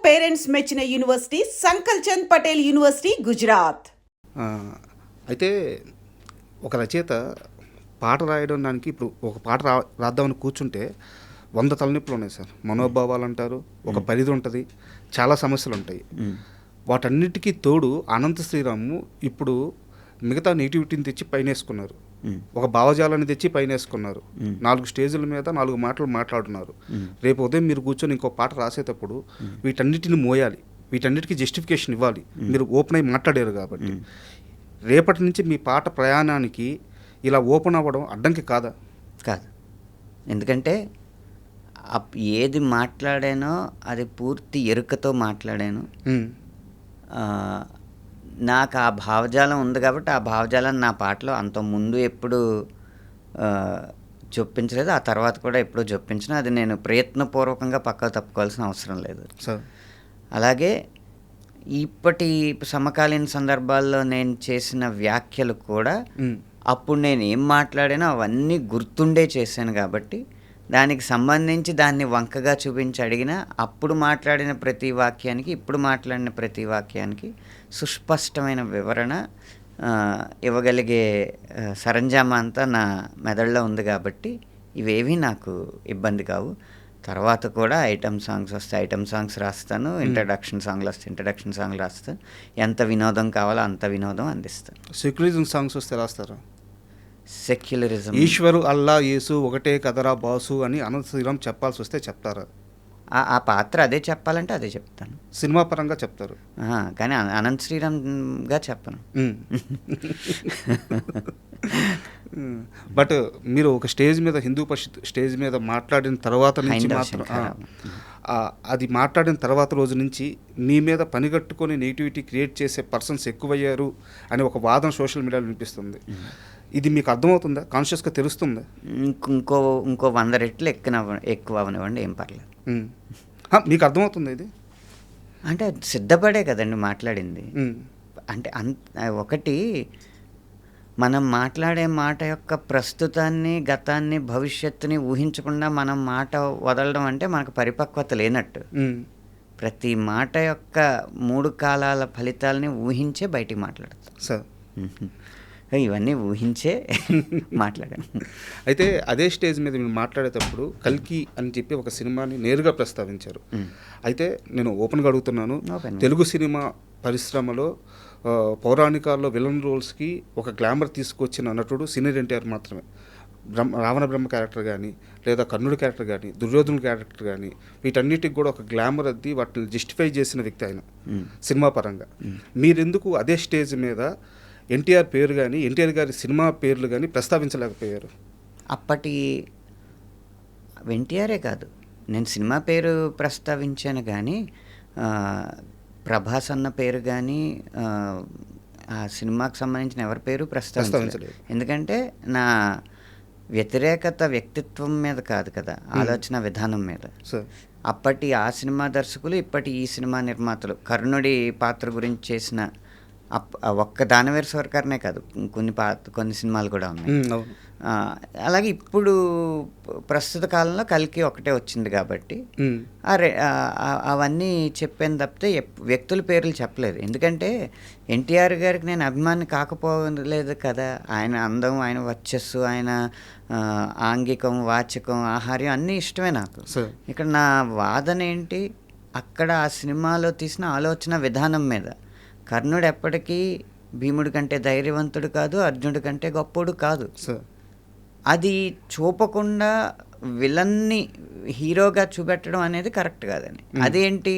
Parents మెచ్చిన university సంకల్ Chand Patel university, Gujarat. ఆ, అయితే ఒక రచయిత పాట రాయడం దానికి ఇప్పుడు ఒక పాట రాద్దామని కూర్చుంటే 100 తలనొప్పులు ఉన్నాయి సార్. మనోభావాలు అంటారు, ఒక పరిధి ఉంటుంది, చాలా సమస్యలు ఉంటాయి. వాటన్నిటికీ తోడు అనంత శ్రీరాము ఇప్పుడు మిగతా నెగిటివిటీని తెచ్చి పైనేసుకున్నారు, ఒక భావజాలాన్ని తెచ్చి పైనేసుకున్నారు. 4 స్టేజీల మీద 4 మాటలు మాట్లాడుతున్నారు. రేపు ఉదయం మీరు కూర్చొని ఇంకో పాట రాసేటప్పుడు వీటన్నిటిని మోయాలి, వీటన్నిటికీ జస్టిఫికేషన్ ఇవ్వాలి. మీరు ఓపెన్ అయి మాట్లాడారు కాబట్టి రేపటి నుంచి మీ పాట ప్రయాణానికి ఇలా ఓపెన్ అవ్వడం అడ్డంకి కాదా? కాదు. ఎందుకంటే ఏది మాట్లాడానో అది పూర్తి ఎరుకతో మాట్లాడాను. నాకు ఆ భావజాలం ఉంది కాబట్టి ఆ భావజాలాన్ని నా పాటలో అంత ముందు ఎప్పుడు చొప్పించలేదు, ఆ తర్వాత కూడా ఎప్పుడూ చొప్పించిన. అది నేను ప్రయత్నపూర్వకంగా పక్కకు తప్పుకోవాల్సిన అవసరం లేదు. అలాగే ఇప్పటి సమకాలీన సందర్భాల్లో నేను చేసిన వ్యాఖ్యలు కూడా అప్పుడు నేను ఏం మాట్లాడానో అవన్నీ గుర్తుండే చేశాను కాబట్టి దానికి సంబంధించి దాన్ని వంకగా చూపించి అడిగిన అప్పుడు మాట్లాడిన ప్రతి వాక్యానికి ఇప్పుడు మాట్లాడిన ప్రతి వాక్యానికి సుస్పష్టమైన వివరణ ఇవ్వగలిగే సరంజామా అంతా నా మెదడులో ఉంది కాబట్టి ఇవేవి నాకు ఇబ్బంది కావు. తర్వాత కూడా ఐటమ్ సాంగ్స్ వస్తే ఐటమ్ సాంగ్స్ రాస్తాను, ఇంట్రడక్షన్ సాంగ్లు వస్తే ఇంట్రడక్షన్ సాంగ్లు రాస్తాను. ఎంత వినోదం కావాలో అంత వినోదం అందిస్తాను. సెక్యులరిజం సాంగ్స్ వస్తే రాస్తారా? సెక్యులరిజం, ఈశ్వరు అల్లా యేసు ఒకటే కదరా బాసు అని అనంత శ్రీరామ్ చెప్పాల్సి వస్తే చెప్తారా? ఆ పాత్ర అదే చెప్పాలంటే అదే చెప్తాను. సినిమా పరంగా చెప్తారు కానీ అనంత శ్రీరామ్గా చెప్పను. బట్ మీరు ఒక స్టేజ్ మీద హిందూ పరిషత్ స్టేజ్ మీద మాట్లాడిన తర్వాత నుంచి మాత్రం అది మాట్లాడిన తర్వాత రోజు నుంచి మీ మీద పనిగట్టుకొని నెగిటివిటీ క్రియేట్ చేసే పర్సన్స్ ఎక్కువయ్యారు అని ఒక వాదన సోషల్ మీడియాలో వినిపిస్తుంది. ఇది మీకు అర్థమవుతుందా? కాన్షియస్గా తెలుస్తుందా? ఇంకో 100 రెట్లు ఎక్కువ అవనివ్వండి, ఏం పర్లేదు. మీకు అర్థమవుతుంది ఇది? అంటే సిద్ధపడే కదండి మాట్లాడింది. అంటే ఒకటి మనం మాట్లాడే మాట యొక్క ప్రస్తుతాన్ని, గతాన్ని, భవిష్యత్తుని ఊహించకుండా మనం మాట వదలడం అంటే మనకు పరిపక్వత లేనట్టు. ప్రతి మాట యొక్క 3 కాలాల ఫలితాలని ఊహించే బయటికి మాట్లాడతాం సార్. ఇవన్నీ ఊహించే మాట్లాడాను. అయితే అదే స్టేజ్ మీద మీరు మాట్లాడేటప్పుడు కల్కి అని చెప్పి ఒక సినిమాని నేరుగా ప్రస్తావించారు. అయితే నేను ఓపెన్గా అడుగుతున్నాను, తెలుగు సినిమా పరిశ్రమలో పౌరాణికాల్లో విలన్ రోల్స్కి ఒక గ్లామర్ తీసుకొచ్చిన నటుడు సీనియర్ ఎన్టీఆర్ మాత్రమే. రావణ బ్రహ్మ క్యారెక్టర్ కానీ, లేదా కర్ణుడి క్యారెక్టర్ కానీ, దుర్యోధనుడి క్యారెక్టర్ కానీ, వీటన్నిటికి కూడా ఒక గ్లామర్ అద్ది వాటిని జస్టిఫై చేసిన వ్యక్తి ఆయన సినిమా పరంగా. మీరెందుకు అదే స్టేజ్ మీద ఎన్టీఆర్ పేరు కానీ, ఎన్టీఆర్ గారి సినిమా పేర్లు కానీ ప్రస్తావించలేకపోయారు? అప్పటి ఎన్టీఆరే కాదు, నేను సినిమా పేరు ప్రస్తావించాను కానీ ప్రభాస్ అన్న పేరు కానీ ఆ సినిమాకి సంబంధించిన ఎవరి పేరు ప్రస్తావించలేదు. ఎందుకంటే నా వ్యతిరేకత వ్యక్తిత్వం మీద కాదు కదా, ఆలోచన విధానం మీద. అప్పటి ఆ సినిమా దర్శకులు, ఇప్పటి ఈ సినిమా నిర్మాతలు కర్ణుడి పాత్ర గురించి చేసిన ఒక్క దానవీర సర్కార్నే కాదు, కొన్ని సినిమాలు కూడా ఉన్నాయి. అలాగే ఇప్పుడు ప్రస్తుత కాలంలో కల్కి ఒకటే వచ్చింది కాబట్టి అవన్నీ చెప్పాను తప్పితే వ్యక్తుల పేర్లు చెప్పలేదు. ఎందుకంటే ఎన్టీఆర్ గారికి నేను అభిమాని కాకపోలేదు కదా. ఆయన అందం, ఆయన వర్చస్సు, ఆయన ఆంగికం, వాచకం, ఆహార్యం అన్నీ ఇష్టమే నాకు. ఇక్కడ నా వాదన ఏంటి, అక్కడ ఆ సినిమాలో తీసిన ఆలోచన విధానం మీద. కర్ణుడు ఎప్పటికీ భీముడి కంటే ధైర్యవంతుడు కాదు, అర్జునుడి కంటే గొప్పోడు కాదు. అది చూపకుండా విలన్ని హీరోగా అనేది కరెక్ట్ కాదని. అదేంటి,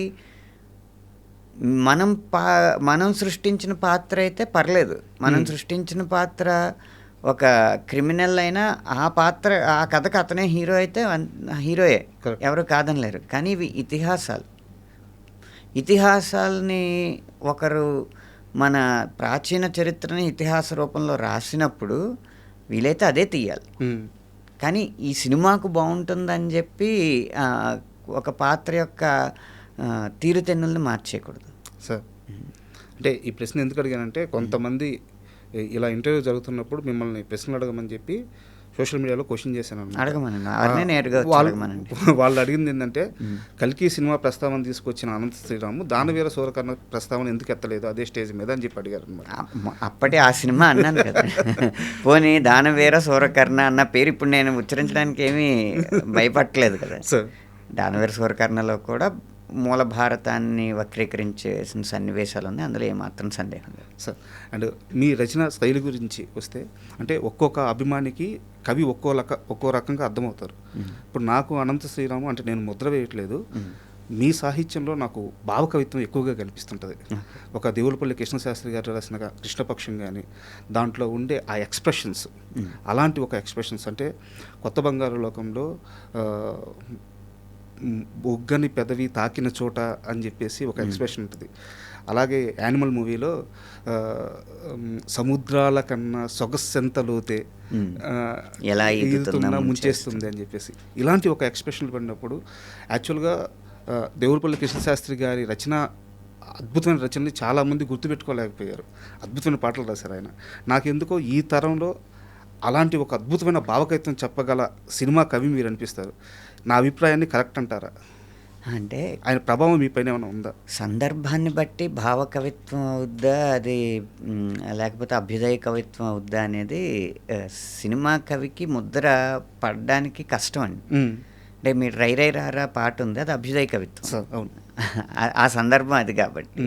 మనం సృష్టించిన పాత్ర అయితే పర్లేదు, మనం సృష్టించిన పాత్ర ఒక క్రిమినల్ అయినా ఆ కథకు అతనే హీరో అయితే హీరోయే, ఎవరు కాదనలేరు. కానీ ఇవి ఇతిహాసాలని ఒకరు మన ప్రాచీన చరిత్రని ఇతిహాస రూపంలో రాసినప్పుడు వీలైతే అదే తీయాలి. కానీ ఈ సినిమాకు బాగుంటుందని చెప్పి ఒక పాత్ర యొక్క తీరుతెన్నుల్ని మార్చేయకూడదు సార్. అంటే ఈ ప్రశ్న ఎందుకు అడిగానంటే, కొంతమంది ఇలా ఇంటర్వ్యూ జరుగుతున్నప్పుడు మిమ్మల్ని ప్రశ్నలు అడగమని చెప్పి సోషల్ మీడియాలో క్వశ్చన్ చేశాను అన్నమాట. అడగమనండి, అవన్నీ నేరుగా వచ్చి అడగమనండి. వాళ్ళు అడిగింది ఏంటంటే కల్కి సినిమా ప్రస్తావన తీసుకొచ్చిన అనంత శ్రీరాము దానవీర సూరకర్ణ ప్రస్తావన ఎందుకు ఎత్తలేదు అదే స్టేజ్ మీద అని చెప్పి అడిగారు అనమాట. అప్పటి ఆ సినిమా అన్నాను కదా. పోనీ దానవీర సూరకర్ణ అన్న పేరు ఇప్పుడు నేను ఉచ్చరించడానికి ఏమీ భయపడలేదు కదా. సార్ దానవీర సూరకర్ణలో కూడా మూల భారతాన్ని వక్రీకరించేసిన సన్నివేశాలు ఉన్నాయి, అందులో ఏమాత్రం సందేహం లేదు. సార్ అండ్ మీ రచన శైలి గురించి వస్తే అంటే ఒక్కొక్క అభిమానికి కవి ఒక్కో రకంగా అర్థమవుతారు. ఇప్పుడు నాకు అనంత శ్రీరాము అంటే నేను ముద్ర వేయట్లేదు, మీ సాహిత్యంలో నాకు భావకవిత్వం ఎక్కువగా కనిపిస్తుంటుంది. ఒక దేవులపల్లి కృష్ణశాస్త్రి గారు రాసిన కృష్ణపక్షం కానీ దాంట్లో ఉండే ఆ ఎక్స్ప్రెషన్స్, అలాంటి ఒక ఎక్స్ప్రెషన్స్ అంటే కొత్త బంగారు లోకంలో బొగ్గని పెదవి తాకిన చోట అని చెప్పేసి ఒక ఎక్స్ప్రెషన్ ఉంటుంది. అలాగే యానిమల్ మూవీలో సముద్రాల కన్నా సొగస్సెంత లోతే ఎలా ఈదుతున్నా ముంచేస్తుంది అని చెప్పేసి ఇలాంటి ఒక ఎక్స్ప్రెషన్లు పడినప్పుడు యాక్చువల్గా దేవులపల్లి కృష్ణశాస్త్రి గారి రచన అద్భుతమైన రచనని చాలామంది గుర్తుపెట్టుకోలేకపోయారు. అద్భుతమైన పాటలు రాశారు ఆయన. నాకెందుకో ఈ తరంలో అలాంటి ఒక అద్భుతమైన భావకవిత్వం చెప్పగల సినిమా కవి మీరు అనిపిస్తారు. నా అభిప్రాయాన్ని కరెక్ట్ అంటారా? అంటే ఆయన ప్రభావం మీ పైన ఏమైనా ఉందా? సందర్భాన్ని బట్టి భావకవిత్వం అవుద్దా అది లేకపోతే అభ్యుదయ కవిత్వం అవుద్దా అనేది సినిమా కవికి ముద్ర పడడానికి కష్టం అండి. అంటే మీరు రై రై రారా పాట ఉంది, అది అభ్యుదయ కవిత్వం. అవును, ఆ సందర్భం అది. కాబట్టి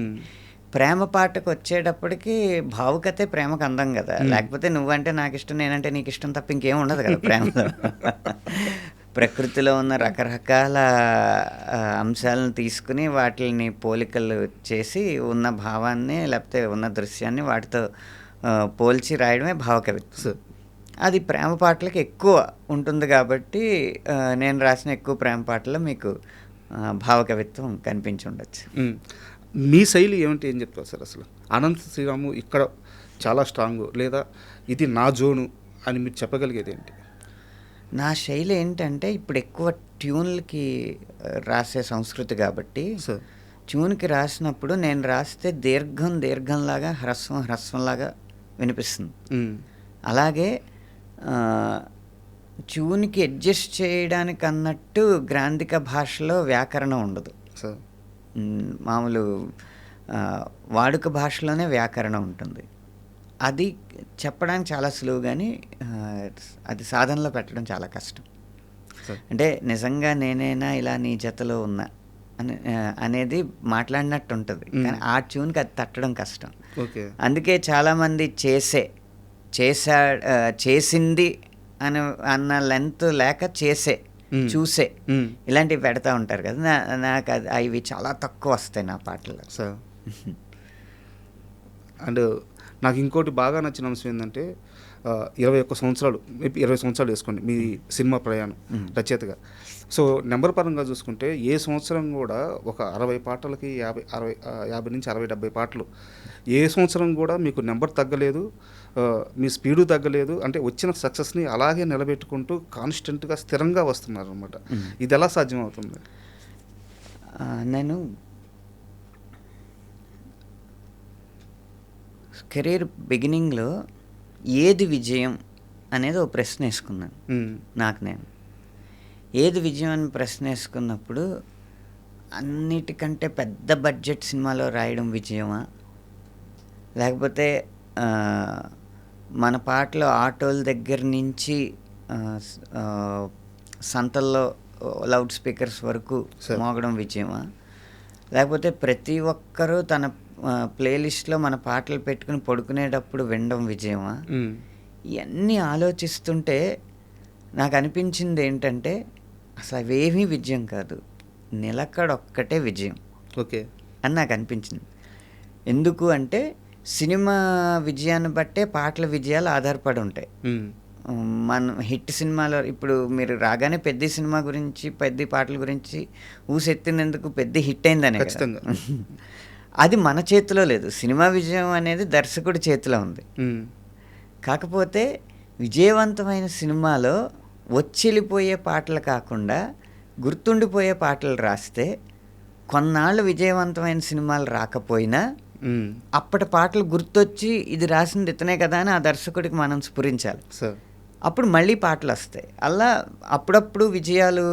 ప్రేమ పాటకు వచ్చేటప్పటికి భావుకతే ప్రేమకు అందం కదా. లేకపోతే నువ్వంటే నాకు ఇష్టం, నేనంటే నీకు ఇష్టం తప్ప ఇంకేం ఉండదు కదా ప్రేమలో. ప్రకృతిలో ఉన్న రకరకాల అంశాలను తీసుకుని వాటిని పోలికలు చేసి ఉన్న భావాన్ని లేకపోతే ఉన్న దృశ్యాన్ని వాటితో పోల్చి రాయడమే భావకవిత్వం. అది ప్రేమ పాటలకు ఎక్కువ ఉంటుంది కాబట్టి నేను రాసిన ఎక్కువ ప్రేమ పాటల్లో మీకు భావకవిత్వం కనిపించి ఉండొచ్చు. మీ శైలి ఏమంటే ఏం చెప్తారు సార్? అసలు అనంత శ్రీరాము ఇక్కడ చాలా స్ట్రాంగ్ లేదా ఇది నా జోను అని మీరు చెప్పగలిగేది ఏంటి? నా శైలి ఏంటంటే ఇప్పుడు ఎక్కువ ట్యూన్లకి రాసే సంస్కృతి కాబట్టి ట్యూన్కి రాసినప్పుడు నేను రాస్తే దీర్ఘంలాగా హ్రస్వంలాగా వినిపిస్తుంది. అలాగే ట్యూన్కి అడ్జస్ట్ చేయడానికి అన్నట్టు గ్రాంధిక భాషలో వ్యాకరణం ఉండదు. మామూలు వాడుక భాషలోనే వ్యాకరణం ఉంటుంది. అది చెప్పడానికి చాలా సులువు, కానీ అది సాధనలో పెట్టడం చాలా కష్టం. అంటే నిజంగా నేనైనా ఇలా నీ జతలో ఉన్నా అనేది మాట్లాడినట్టు ఉంటుంది, కానీ ఆ ట్యూన్కి అది తట్టడం కష్టం. అందుకే చాలామంది చేసింది అన్న లెంత్ లేక చూసే ఇలాంటివి పెడతా ఉంటారు కదా. నాకు అవి చాలా తక్కువ వస్తాయి నా పాటల్లో. అండ్ నాకు ఇంకోటి బాగా నచ్చిన అంశం ఏంటంటే 21 సంవత్సరాలు 20 సంవత్సరాలు వేసుకోండి మీ సినిమా ప్రయాణం రచయితగా. సో నెంబర్ పరంగా చూసుకుంటే ఏ సంవత్సరం కూడా ఒక 60 పాటలకి 50 నుంచి 60, 70 పాటలు ఏ సంవత్సరం కూడా మీకు నెంబర్ తగ్గలేదు, మీ స్పీడు తగ్గలేదు. అంటే వచ్చిన సక్సెస్ని అలాగే నిలబెట్టుకుంటూ కాన్స్టెంట్గా స్థిరంగా వస్తున్నారు అనమాట. ఇది ఎలా సాధ్యం అవుతుంది? నేను కెరీర్ బిగినింగ్లో ఏది విజయం అనేది ఒక ప్రశ్న వేసుకున్నాను నాకు నేను. ఏది విజయం అని ప్రశ్న వేసుకున్నప్పుడు అన్నిటికంటే పెద్ద బడ్జెట్ సినిమాలో రాయడం విజయమా, లేకపోతే మన పాటలో ఆటోల దగ్గర నుంచి సంతల్లో లౌడ్ స్పీకర్స్ వరకు మోగడం విజయమా, లేకపోతే ప్రతి ఒక్కరూ తన ప్లేలిస్ట్లో మన పాటలు పెట్టుకుని పడుకునేటప్పుడు వినడం విజయమా? ఇవన్నీ ఆలోచిస్తుంటే నాకు అనిపించింది ఏంటంటే అసలు అవేమీ విజయం కాదు, నిలకడొక్కటే విజయం అని నాకు అనిపించింది. ఎందుకు అంటే సినిమా విజయాన్ని బట్టే పాటల విజయాలు ఆధారపడి ఉంటాయి. మన హిట్ సినిమాలో ఇప్పుడు మీరు రాగానే పెద్ద సినిమా గురించి పెద్ద పాటల గురించి ఊసెత్తినందుకు పెద్ద హిట్ అయిందనే. అది మన చేతిలో లేదు. సినిమా విజయం అనేది దర్శకుడి చేతిలో ఉంది. కాకపోతే విజయవంతమైన సినిమాలో వెళ్ళిపోయే పాటలు కాకుండా గుర్తుండిపోయే పాటలు రాస్తే కొన్నాళ్ళు విజయవంతమైన సినిమాలు రాకపోయినా అప్పటి పాటలు గుర్తొచ్చి ఇది రాసింది ఇతనే కదా అని ఆ దర్శకుడికి మనం స్ఫురించాలి. అప్పుడు మళ్ళీ పాటలు వస్తాయి. అలా అప్పుడప్పుడు విజయాలు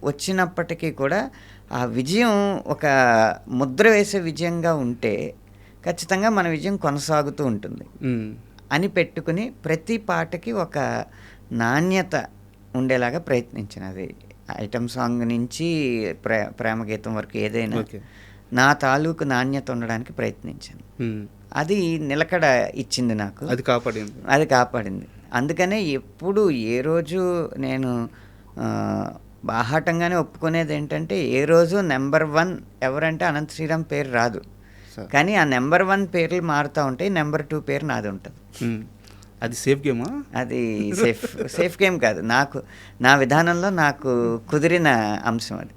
వచ్చినప్పటికీ కూడా ఆ విజయం ఒక ముద్ర వేసే విజయంగా ఉంటే ఖచ్చితంగా మన విజయం కొనసాగుతూ ఉంటుంది అని పెట్టుకుని ప్రతి పాటకి ఒక నాణ్యత ఉండేలాగా ప్రయత్నించినది. ఐటమ్ సాంగ్ నుంచి ప్రేమ గీతం వరకు ఏదైనా ఓకే. నా తాలూకు నాణ్యత ఉండడానికి ప్రయత్నించాను. అది నిలకడ ఇచ్చింది నాకు, అది కాపాడింది. అందుకనే ఎప్పుడు ఏ రోజు నేను బాహాటంగానే ఒప్పుకునేది ఏంటంటే, ఏ రోజు నెంబర్ 1 ఎవరంటే అనంత శ్రీరామ్ పేరు రాదు. కానీ ఆ నెంబర్ 1 పేర్లు మారుతూ ఉంటాయి, నెంబర్ 2 పేరు నాది ఉంటుంది. అది సేఫ్ గేమా? అది సేఫ్ గేమ్ కాదు, నాకు నా విధానంలో నాకు కుదిరిన అంశం అది.